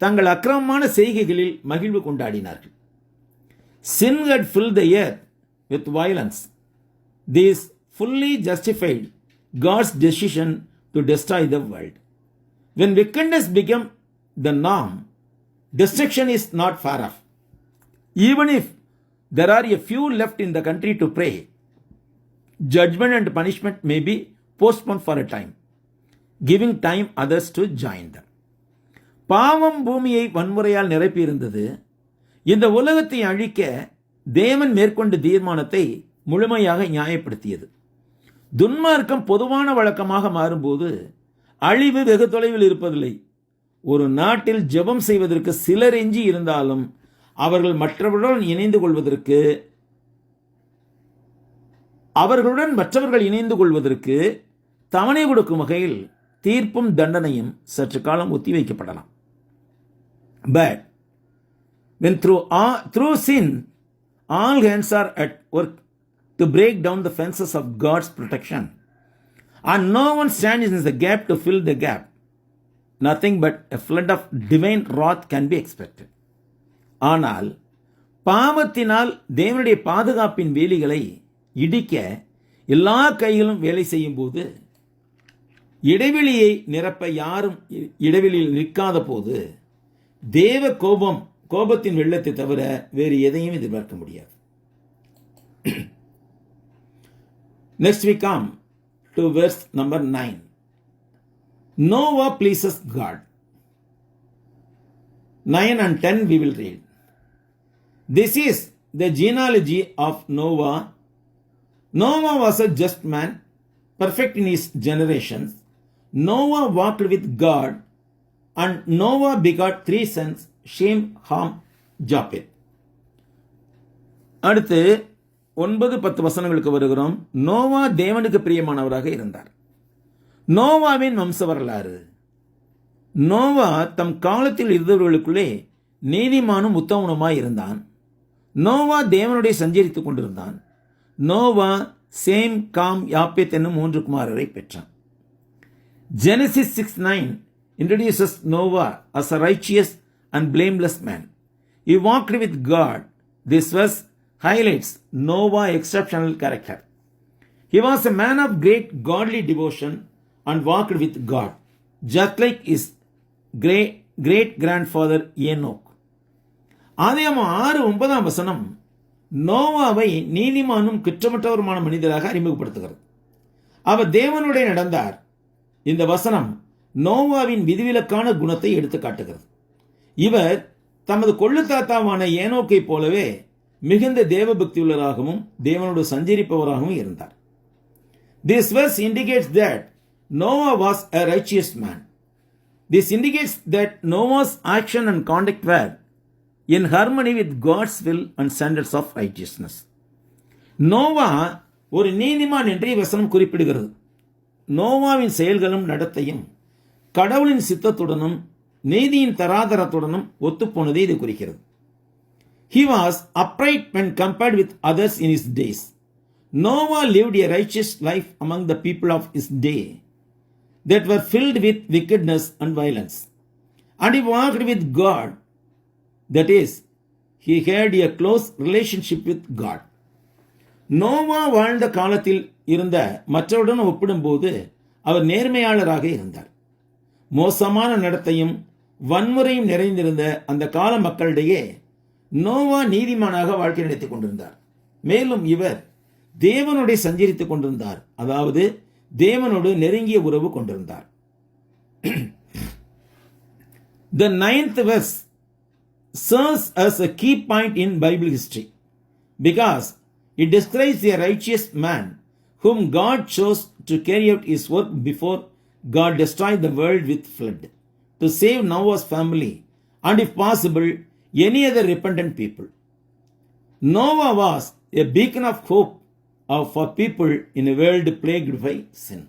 தங்கள் அக்கிரமமான செய்கைகளில் மகிழ்வு கொண்டாடினார்கள். Sin had filled the earth with violence. This fully justified God's decision to destroy the world. When wickedness became the norm, destruction is not far off. Even if there are a few left in the country to pray, judgment and punishment may be postponed for a time, giving time others to join them. பாவம் பூமியை வன்முறையால் நிரப்பியிருந்தது. இந்த உலகத்தை அழிக்க தேவன் மேற்கொண்ட தீர்மானத்தை முழுமையாக நியாயப்படுத்தியது. துன்மார்க்கம் பொதுவான வழக்கமாக மாறும்போது அழிவு வெகு தொலைவில் இருப்பதில்லை. ஒரு நாட்டில் ஜெபம் செய்வதற்கு சிலர் எஞ்சி இருந்தாலும் அவர்களுடன் மற்றவர்கள் இணைந்து கொள்வதற்கு தவணை கொடுக்கும் வகையில் தீர்ப்பும் தண்டனையும் சற்று காலம் ஒத்திவைக்கப்படலாம். But when through sin all hands are at work to break down the fences of God's protection, and no one stands in the gap to fill the gap, nothing but a flood of divine wrath can be expected. ஆனால் பாவத்தினால் தேவனுடைய பாதுகாப்பின் வேலிகளை இடிக்க எல்லா கைகளும் வேலை செய்யும் போது, இடைவெளியை நிரப்ப யாரும் இடைவெளியில் நிற்காத போது தேவ கோபத்தின் வெள்ளத்தை தவிர வேறு எதையும் எதிர்பார்க்க முடியாது. Next we come to verse number 9. Noah pleases God. 9 and 10 we will read. This is the genealogy of Noah. Noah was a just man, perfect in his generations. Noah walked with God, and Noah begot 3 sons, Shem, Ham, Japheth. அடுத்து 9-10 வசனங்களுக்கு வருகிறோம். நோவா தேவனுக்கு பிரியமானவராக இருந்தார். நோவாவின் வம்ச வரலாறு. நோவா தம் காலத்தில் இருந்தவர்களுக்குள்ளே நீதிமானும் உத்தமனுமாய் இருந்தான். நோவா தேவனுடைய சஞ்சரித்துக் கொண்டிருந்தான். நோவா சேம், காம், யாப்பேத் என்னும் 3 குமாரரை பெற்றான். Genesis 6:9 introduces Noah as a righteous and blameless man. He walked with God. This verse highlights Noah's exceptional character. He was a man of great godly devotion and walked with God, just like his great grandfather Enoch. ஆதியாகமம் 6:9 வசனம் நோவாவை நீதிமானும் குற்றமற்றவருமான மனிதராக அறிமுகப்படுத்துகிறது. அவர் தேவனுடைய நடந்தார். இந்த வசனம் நோவாவின் விதிவிலக்கான குணத்தை எடுத்து காட்டுகிறது. இவர் தமது கொள்ளு தாத்தாவான ஏனோக்கை போலவே மிகுந்த தேவபக்தியுள்ளவராகவும் தேவனோடு சஞ்சரிப்பவராகவும் இருந்தார். This verse indicates that Noah was a righteous man. This indicates that Noah's action and conduct were in harmony with God's will and standards of righteousness. Noah ஒரு நீதிமான் என்று வசனம் குறிப்பிடுகிறது. நோவாவின் செயல்களும் நடத்தையும் கடவுளின் சித்தத்துடனும் நீதியின் தராதரத்துடனும் ஒத்துப்போனதை இது குறிக்கிறது. He was upright when compared with others in his days. Noah lived a righteous life among the people of his day that were filled with wickedness and violence. And he walked with God. That is, he had a close relationship with God. Noah வாழ்ந்த காலத்தில் இருந்த மற்றவருடன் ஒப்பிடும்போது அவர் நேர்மையாளராக இருந்தார். மோசமான நடத்தையும் வன்முறையும் நிறைந்திருந்த அந்த கால மக்களிடையே நோவா நீதிமானாக வாழ்க்கை நடத்திக் கொண்டிருந்தார். மேலும் இவர் தேவனுடைய சஞ்சரித்துக் கொண்டிருந்தார், அதாவது தேவனோடு நெருங்கிய உறவு கொண்டிருந்தார். The 9th verse serves as a key point in Bible history because it describes a righteous man whom God chose to carry out his work before God destroyed the world with flood, to save Noah's family and, if possible, any other repentant people. Noah was a beacon of hope for people in a world plagued by sin.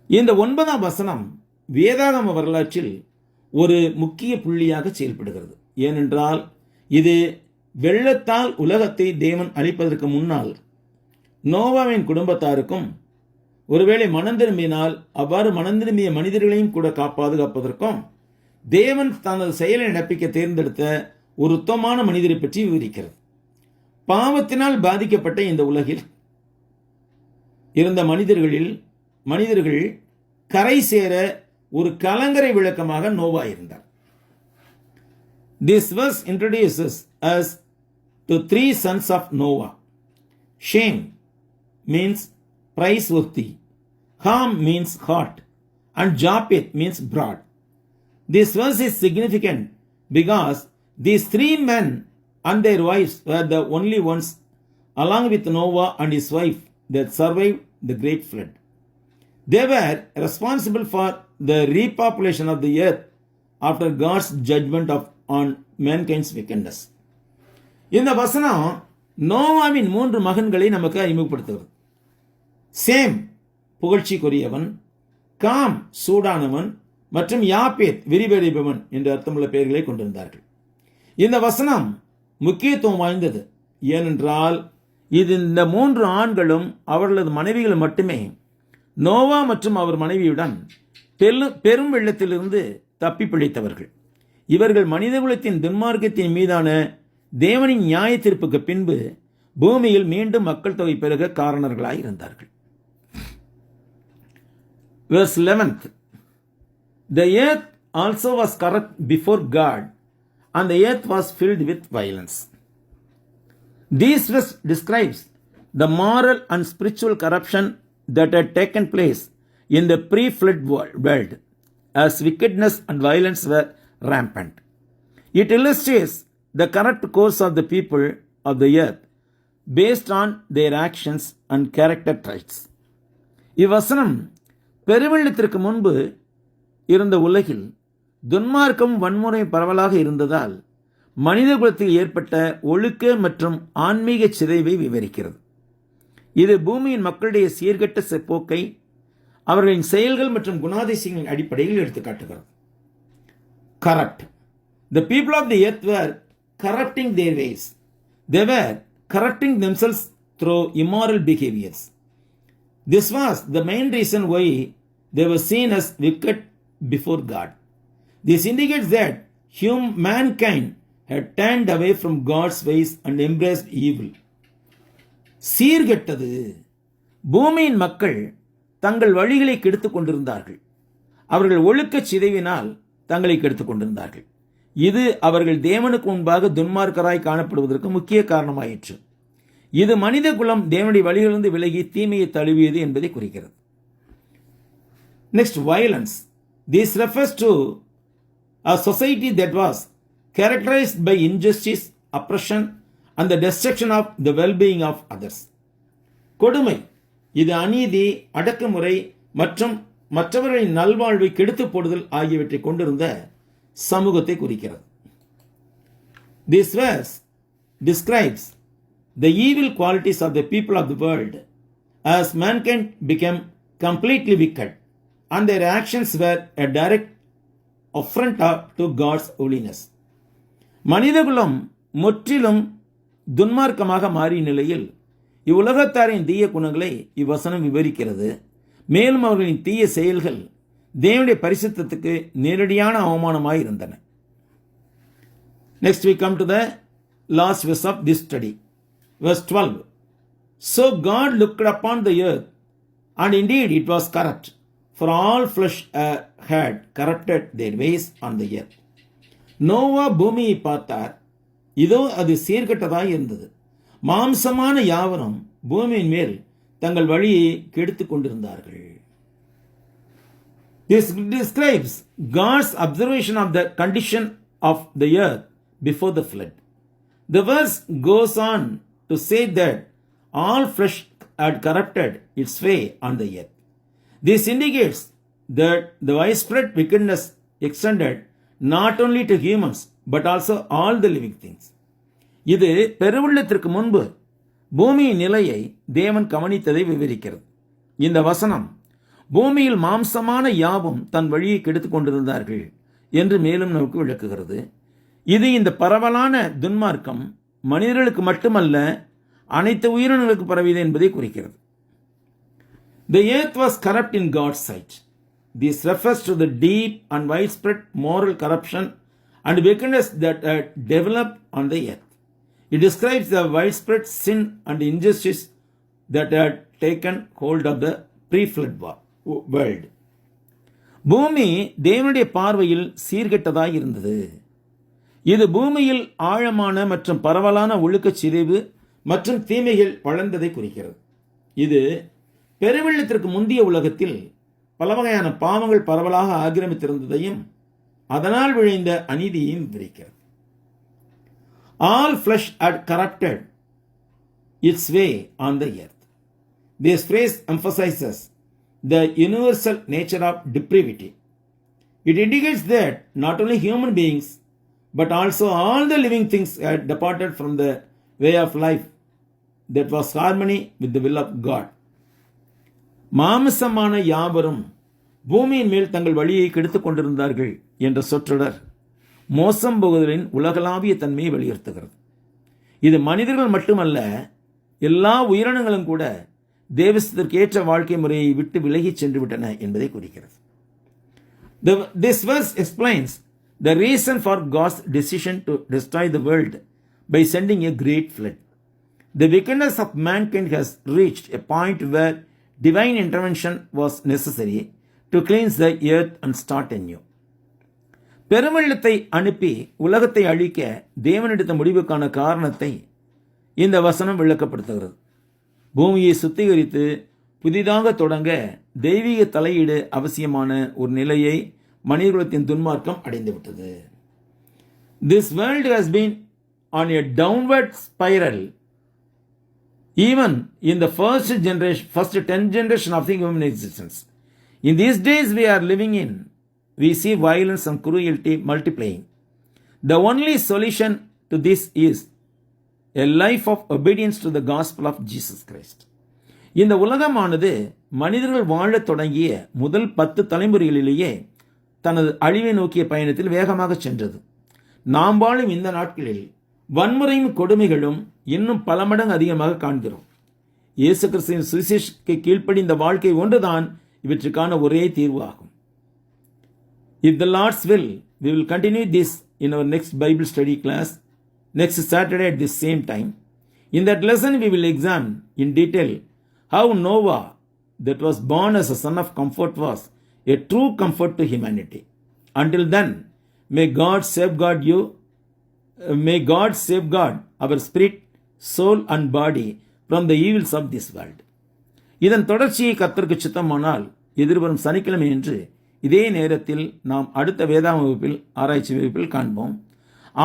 இந்த 9ஆம் வசனம் வேதாகம வரலாற்றில் ஒரு முக்கிய புள்ளியாக செயல்படுகிறது. ஏனென்றால் இது வெள்ளத்தால் உலகத்தை தேவன் அழிப்பதற்கு முன்னால் நோவாவின் குடும்பத்தாருக்கும் ஒருவேளை மனம் திரும்பினால் அவ்வாறு மனம் திரும்பிய மனிதர்களையும் கூட பாதுகாப்பதற்கும் தேவன் தனது செயலை நடப்பிக்க தேர்ந்தெடுத்த ஒரு உத்தமமான மனிதரை பற்றி விவரிக்கிறது. பாவத்தினால் பாதிக்கப்பட்ட இந்த உலகில் இருந்த மனிதர்கள் கரை சேர ஒரு கலங்கரை விளக்கமாக நோவா இருந்தார். This verse introduces us to 3 sons of Noah. Shem means praiseworthy, Ham means hot, and Japheth means broad. This verse is significant because these 3 men and their wives were the only ones, along with Noah and his wife, that survived the great flood. They were responsible for the repopulation of the earth after God's judgment on mankind's wickedness. இந்த வசனம் நோவாவின் 3 மகன்களை நமக்கு அறிமுகப்படுத்துகிறது. Same புகழ்ச்சிக்குரியவன், com சூடானவன் மற்றும் யாப்பேத் விரிவடைபவன் என்ற அர்த்தமுள்ள பெயர்களை கொண்டிருந்தார்கள். இந்த வசனம் முக்கியத்துவம் வாய்ந்தது. ஏனென்றால் இந்த 3 ஆண்களும் அவர்களது மனைவிகள் மட்டுமே நோவா மற்றும் அவர் மனைவியுடன் பெரும் வெள்ளத்திலிருந்து தப்பி பிழைத்தவர்கள். இவர்கள் மனிதகுலத்தின் துன்மார்க்கத்தின் மீதான தேவனின் நியாய தீர்ப்புக்கு பின்பு பூமியில் மீண்டும் மக்கள் தொகை பெருக காரணர்களாய் இருந்தார்கள். Verse 11th, the earth also was corrupt before God, and the earth was filled with violence. This verse describes the moral and spiritual corruption that had taken place in the pre-flood world, as wickedness and violence were rampant. It illustrates the corrupt course of the people of the earth based on their actions and character traits. இவ்வசனம் பெருவெள்ளத்திற்கு முன்பு இருந்த உலகில் துன்மார்க்கம் வன்முறை பரவலாக இருந்ததால் மனித குலத்தில் ஏற்பட்ட ஒழுக்க மற்றும் ஆன்மீக சிதைவை விவரிக்கிறது. இது பூமியின் மக்களுடைய சீர்கெட்ட போக்கை அவர்களின் செயல்கள் மற்றும் குணாதிசயங்களின் அடிப்படையில் எடுத்துக்காட்டுகிறது. Corrupt. The people of the earth were corrupting their ways. They were corrupting themselves through immoral behaviors. This was the main reason why they were seen as wicked before God. This indicates that mankind had turned away from God's ways and embraced evil. சீர்கெட்டது. பூமியின் மக்கள் தங்கள் வழிகளை கெடுத்துக் கொண்டிருந்தார்கள். அவர்கள் ஒழுக்க சிதைவினால் தங்களை கெடுத்துக் கொண்டிருந்தார்கள். இது அவர்கள் தேவனுக்கு முன்பாக துன்மார்க்கராய் காணப்படுவதற்கு முக்கிய காரணமாயிற்று. இது மனித குலம் தேவனுடைய வழிகளிலிருந்து விலகி தீமையை தழுவியது என்பதை குறிக்கிறது. Next, violence. This refers to a society that was characterized by injustice, oppression, and the destruction of the well-being of others. கொடுமை. இது அநீதி, அடக்குமுறை மற்றும் மற்றவர்களின் நல்வாழ்வை கெடுத்து போடுதல் ஆகியவற்றை கொண்டிருந்த சமூகத்தை குறிக்கிறது. This verse describes the evil qualities of the people of the world as mankind became completely wicked and their actions were a direct affront to God's holiness. மனிதகுலம் முற்றிலும் துன்மார்க்கமாக மாறிய நிலையில் இவ்வுலகத்தாரின் தீய குணங்களை இவ்வசனம் விவரிக்கிறது. மேலும் அவர்களின் தீய செயல்கள் தேவனுடைய பரிசுத்தத்துக்கு நேரடியான அவமானமாய் இருந்தன. Next we come to the last verse of this study. Verse 12. So God looked upon the earth, and indeed it was corrupt, for all flesh had corrupted their ways on the earth. Noah பூமியை பார்த்தார், இதோ அது சீர்கெட்டதாய் இருந்தது. மாம்சமான யாவரும் பூமியின் மேல் தங்கள் வழியை கெடுத்துக் கொண்டிருந்தார்கள். This describes God's observation of the condition of the earth before the flood. The verse goes on to say that all flesh had corrupted its way on the earth. This indicates that the widespread wickedness extended not only to humans but also all the living things. இது பெருவெள்ளத்திற்கு முன்பு பூமியின் நிலையை தேவன் கவனித்ததை விவரிக்கிறது. இந்த வசனம் பூமியில் மாம்சமான யாவும் தன் வழியை கெடுத்துக் கொண்டிருந்தார்கள் என்று மேலும் நமக்கு விளக்குகிறது. இது இந்த பரவலான துன்மார்க்கம் மனிதர்களுக்கு மட்டுமல்ல, அனைத்து உயிரினங்களுக்கு பரவியது என்பதை குறிக்கிறது. The earth was corrupt in God's sight. This refers to the deep and widespread moral corruption and wickedness that had developed on the earth. It describes the widespread sin and injustice that had taken hold of the pre-flood world. பூமி தேவனுடைய பார்வையில் சீர்கெட்டதாய் இருந்தது. இது பூமியில் ஆழமான மற்றும் பரவலான ஒழுக்கச் சிதைவு மற்றும் தீமைகள் வளர்ந்ததை குறிக்கிறது. இது பெருவெள்ளத்திற்கு முந்தைய உலகத்தில் பல வகையான பாவங்கள் பரவலாக ஆக்கிரமித்திருந்ததையும் அதனால் விளைந்த அநீதியையும் விவரிக்கிறது. All flesh had corrupted its way on the earth. This phrase emphasizes the universal nature of depravity. It indicates that not only human beings but also all the living things had departed from the way of life that was harmony with the will of God. மாம்சமான யாவரும் பூமியின் மேல் தங்கள் வழியை கெடுத்துக் கொண்டிருந்தார்கள் என்ற சொற்றொடர் மோசம் போகுதலின் உலகளாவிய தன்மையை வலியுறுத்துகிறது. இது மனிதர்கள் மட்டுமல்ல, எல்லா உயிரினங்களும் கூட தேவசத்திற்கேற்ற வாழ்க்கை முறையை விட்டு விலகி சென்று விட்டன என்பதை குறிக்கிறது. This verse explains the reason for God's decision to destroy the world by sending a great flood. The wickedness of mankind has reached a point where divine intervention was necessary to cleanse the earth and start anew. பெருவெள்ளத்தை அனுப்பி உலகத்தை அழிக்க தேவனெடுத்த முடிவுக்கான காரணத்தை இந்த வசனம் விளக்கப்படுத்துகிறது. பூமியை சுத்திகரித்து புதிதாக தொடங்க தெய்வீக தலையீடு அவசியமான ஒரு நிலையை மனிதகுலத்தின் துன்மார்க்கம் அடைந்துவிட்டது. This world has been on a downward spiral even in the first 10 generation of the human existence. In these days we are living in, we see violence and cruelty multiplying. The only solution to this is a life of obedience to the gospel of Jesus Christ. இந்த உலகமானது மனிதர்கள் வாழத் தொடங்கிய முதல் 10 தலைமுறைகளிலேயே தனது அழிவை நோக்கிய பயணத்தில் வேகமாக சென்றது. நாம் வாழும் இந்த நாட்களில் வன்முறையும் கொடுமைகளும் இன்னும் பல மடங்கு அதிகமாக காண்கிறோம். இயேசு கிறிஸ்துவின் சுவிசேஷத்துக்கு கீழ்ப்படிந்த வாழ்க்கை ஒன்றுதான் இவற்றுக்கான ஒரே தீர்வு ஆகும். If the Lord's will, we will continue this in our next Bible study class next Saturday at this same time. In that lesson we will examine in detail how Noah, that was born as a son of comfort, was a true comfort to humanity. Until then, may God safeguard you. May God safeguard our spirit, soul and body from the evils of this world. இதன் தொடர்ச்சியை கர்த்தருக்கு சித்தமானால் எதிர்வரும் சனிக்கிழமை என்று இதே நேரத்தில் நாம் அடுத்த வேதாம வகுப்பில் ஆராய்ச்சி வகுப்பில் காண்போம்.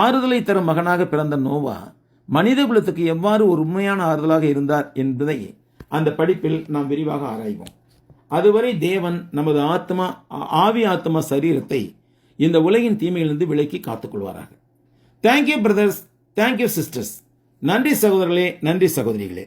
ஆறுதலை தரும் மகனாக பிறந்த நோவா மனித குலத்துக்கு எவ்வாறு ஒரு உண்மையான ஆறுதலாக இருந்தார் என்பதை அந்த படிப்பில் நாம் விரிவாக ஆராய்வோம். அதுவரை தேவன் நமது ஆவி ஆத்மா சரீரத்தை இந்த உலகின் தீமையிலிருந்து விலக்கி காத்துக்கொள்வாராக. Thank you brothers, thank you sisters. நன்றி சகோதரர்களே, நன்றி சகோதரிகளே.